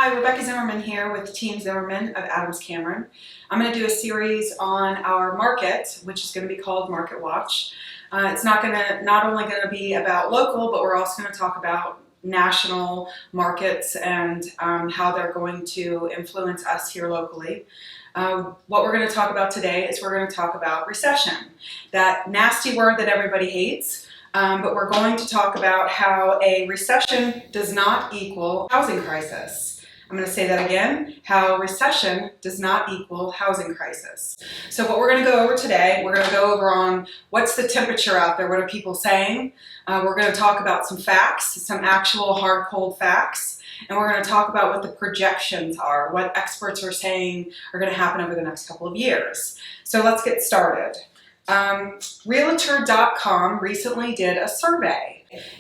Hi, Rebecca Zimmerman here with Team Zimmerman of Adams Cameron. I'm going to do a series on our market, which is going to be called Market Watch. It's not only going to be about local, but we're also going to talk about national markets and how they're going to influence us here locally. What we're going to talk about today is we're going to talk about recession, that nasty word that everybody hates. But we're going to talk about how a recession does not equal housing crisis. I'm going to say that again, how recession does not equal housing crisis. So what we're going to go over today, we're going to go over on what's the temperature out there, what are people saying. We're going to talk about some facts, some actual hard, cold facts. And we're going to talk about what the projections are, what experts are saying are going to happen over the next couple of years. So let's get started. Realtor.com recently did a survey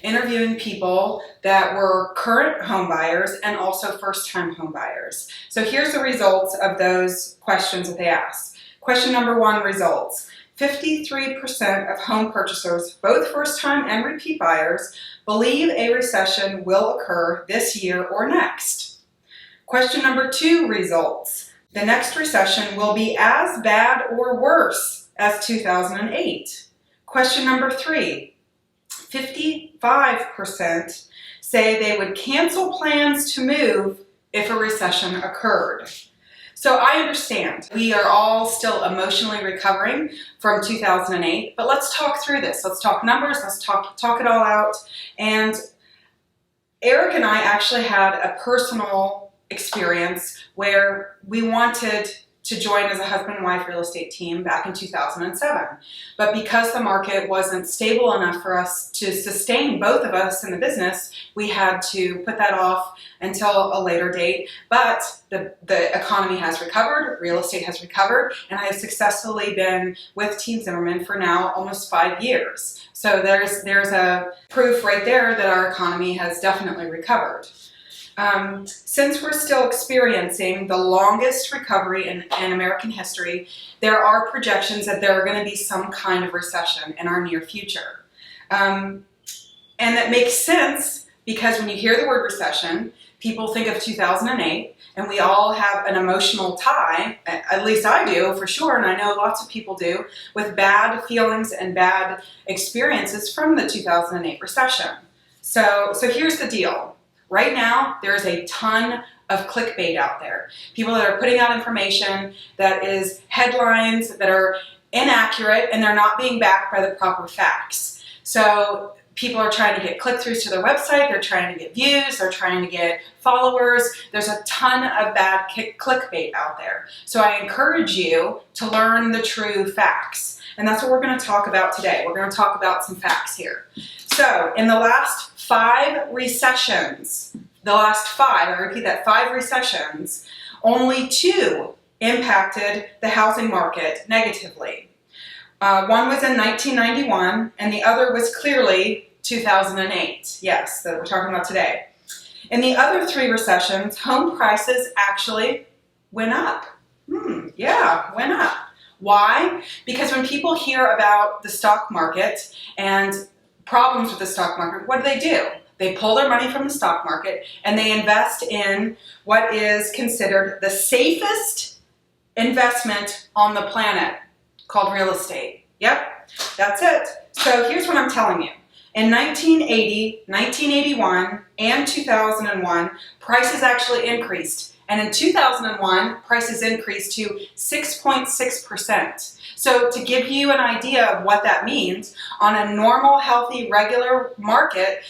interviewing people that were current home buyers and also first-time home buyers. So here's the results of those questions that they asked. Question number one results. 53% of home purchasers, both first-time and repeat buyers, believe a recession will occur this year or next. Question number two results. The next recession will be as bad or worse as 2008. Question number three, 55% say they would cancel plans to move if a recession occurred. So I understand we are all still emotionally recovering from 2008, but let's talk through this. Let's talk numbers, let's talk it all out. And Eric and I actually had a personal experience where we wanted to join as a husband and wife real estate team back in 2007. But because the market wasn't stable enough for us to sustain both of us in the business, we had to put that off until a later date. But the economy has recovered, real estate has recovered, and I have successfully been with Team Zimmerman for now almost 5 years. So there's a proof right there that our economy has definitely recovered. Since we're still experiencing the longest recovery in American history, there are projections that there are going to be some kind of recession in our near future. And that makes sense because when you hear the word recession, people think of 2008, and we all have an emotional tie, at least I do for sure, and I know lots of people do, with bad feelings and bad experiences from the 2008 recession. So here's the deal. Right now, there's a ton of clickbait out there. People that are putting out information that is headlines that are inaccurate and they're not being backed by the proper facts. So people are trying to get click-throughs to their website, they're trying to get views, they're trying to get followers. There's a ton of bad clickbait out there. So I encourage you to learn the true facts. And that's what we're going to talk about today. We're going to talk about some facts here. So in the last 5 recessions, I repeat that, 5 recessions, only 2 impacted the housing market negatively. One was in 1991, and the other was clearly 2008. Yes, that we're talking about today. In the other 3 recessions, home prices actually went up. Went up. Why? Because when people hear about the stock market and problems with the stock market, what do? They pull their money from the stock market and they invest in what is considered the safest investment on the planet, called real estate. Yep, that's it. So here's what I'm telling you. In 1980, 1981, and 2001, prices actually increased. And in 2001, prices increased to 6.6%. So to give you an idea of what that means, on a normal, healthy, regular market,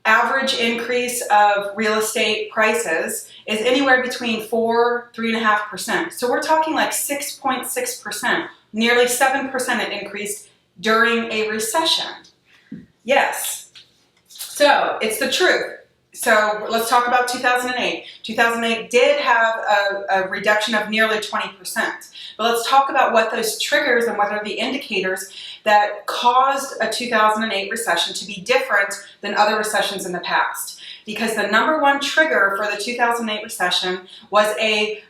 average increase of real estate prices is anywhere between 3.5%. So we're talking like 6.6%, nearly 7% it increased during a recession. Yes. So it's the truth. So let's talk about 2008. 2008 did have a reduction of nearly 20%. But let's talk about what those triggers and what are the indicators that caused a 2008 recession to be different than other recessions in the past. Because the number one trigger for the 2008 recession was a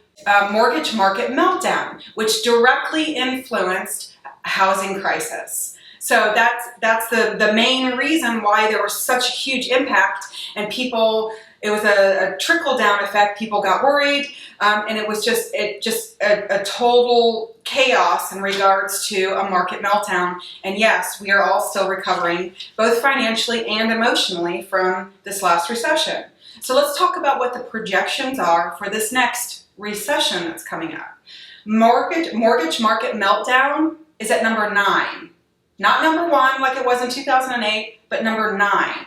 mortgage market meltdown, which directly influenced housing crisis. So that's the main reason why there was such a huge impact, and people It was a trickle-down effect. People got worried, and it was just a total chaos in regards to a market meltdown. And yes, we are all still recovering, both financially and emotionally, from this last recession. So let's talk about what the projections are for this next recession that's coming up. Mortgage market meltdown is at number 9. Not number 1 like it was in 2008, but number 9.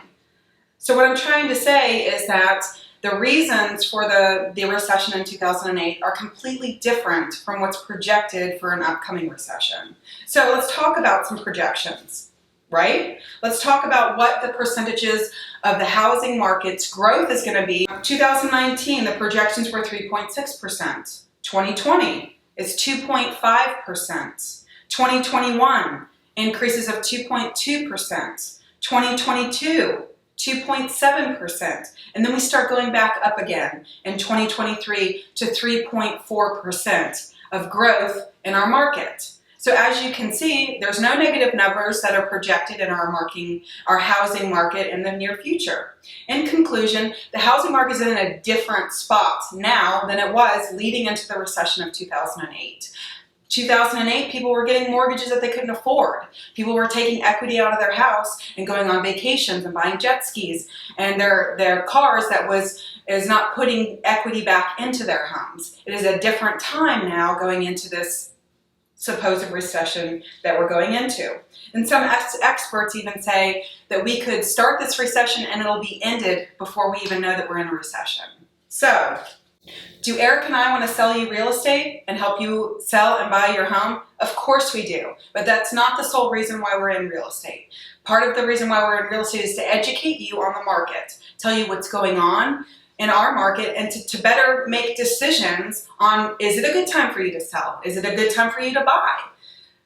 So what I'm trying to say is that the reasons for the recession in 2008 are completely different from what's projected for an upcoming recession. So let's talk about some projections, right? Let's talk about what the percentages of the housing market's growth is going to be. 2019, the projections were 3.6%. 2020 is 2.5%. 2021, increases of 2.2%. 2022, 2.7%. And then we start going back up again in 2023 to 3.4% of growth in our market. So as you can see, there's no negative numbers that are projected in our housing market in the near future. In conclusion, the housing market is in a different spot now than it was leading into the recession of 2008. 2008, people were getting mortgages that they couldn't afford. People were taking equity out of their house and going on vacations and buying jet skis and their cars is not putting equity back into their homes. It is a different time now going into this supposed recession that we're going into. And some experts even say that we could start this recession and it'll be ended before we even know that we're in a recession. So, do Eric and I want to sell you real estate and help you sell and buy your home? Of course we do, but that's not the sole reason why we're in real estate. Part of the reason why we're in real estate is to educate you on the market, tell you what's going on in our market, and to better make decisions on, is it a good time for you to sell? Is it a good time for you to buy?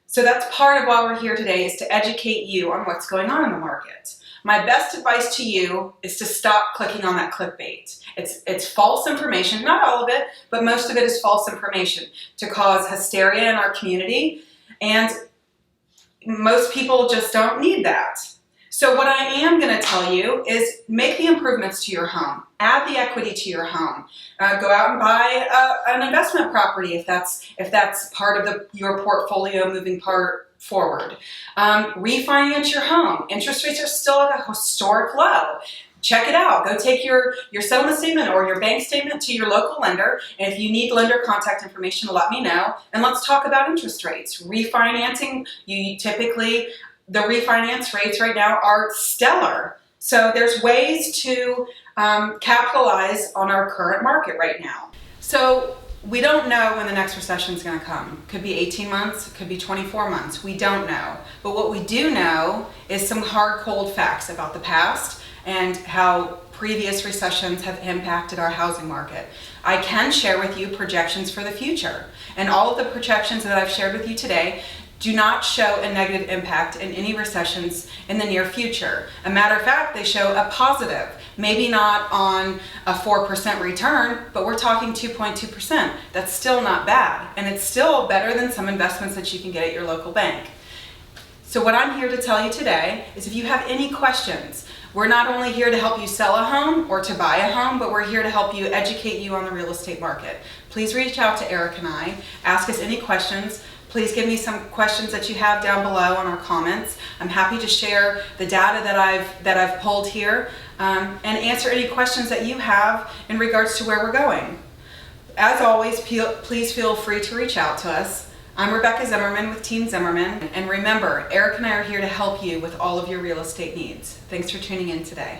So that's part of why we're here today, is to educate you on what's going on in the market. My best advice to you is to stop clicking on that clickbait. It's false information, not all of it, but most of it is false information to cause hysteria in our community, and most people just don't need that. So what I am going to tell you is make the improvements to your home, add the equity to your home, go out and buy an investment property if that's part of your portfolio moving forward. Refinance your home. Interest rates are still at a historic low. Check it out. Go take your settlement statement or your bank statement to your local lender. And if you need lender contact information, let me know. And let's talk about interest rates. Refinancing, the refinance rates right now are stellar. So there's ways to capitalize on our current market right now. So we don't know when the next recession is going to come. Could be 18 months, could be 24 months. We don't know. But what we do know is some hard, cold facts about the past and how previous recessions have impacted our housing market. I can share with you projections for the future. And all of the projections that I've shared with you today do not show a negative impact in any recessions in the near future. A matter of fact, they show a positive. Maybe not on a 4% return, but we're talking 2.2%. That's still not bad. And it's still better than some investments that you can get at your local bank. So what I'm here to tell you today is if you have any questions, we're not only here to help you sell a home or to buy a home, but we're here to help you educate you on the real estate market. Please reach out to Eric and I. Ask us any questions. Please give me some questions that you have down below on our comments. I'm happy to share the data that I've pulled here and answer any questions that you have in regards to where we're going. As always, please feel free to reach out to us. I'm Rebecca Zimmerman with Team Zimmerman, and remember, Eric and I are here to help you with all of your real estate needs. Thanks for tuning in today.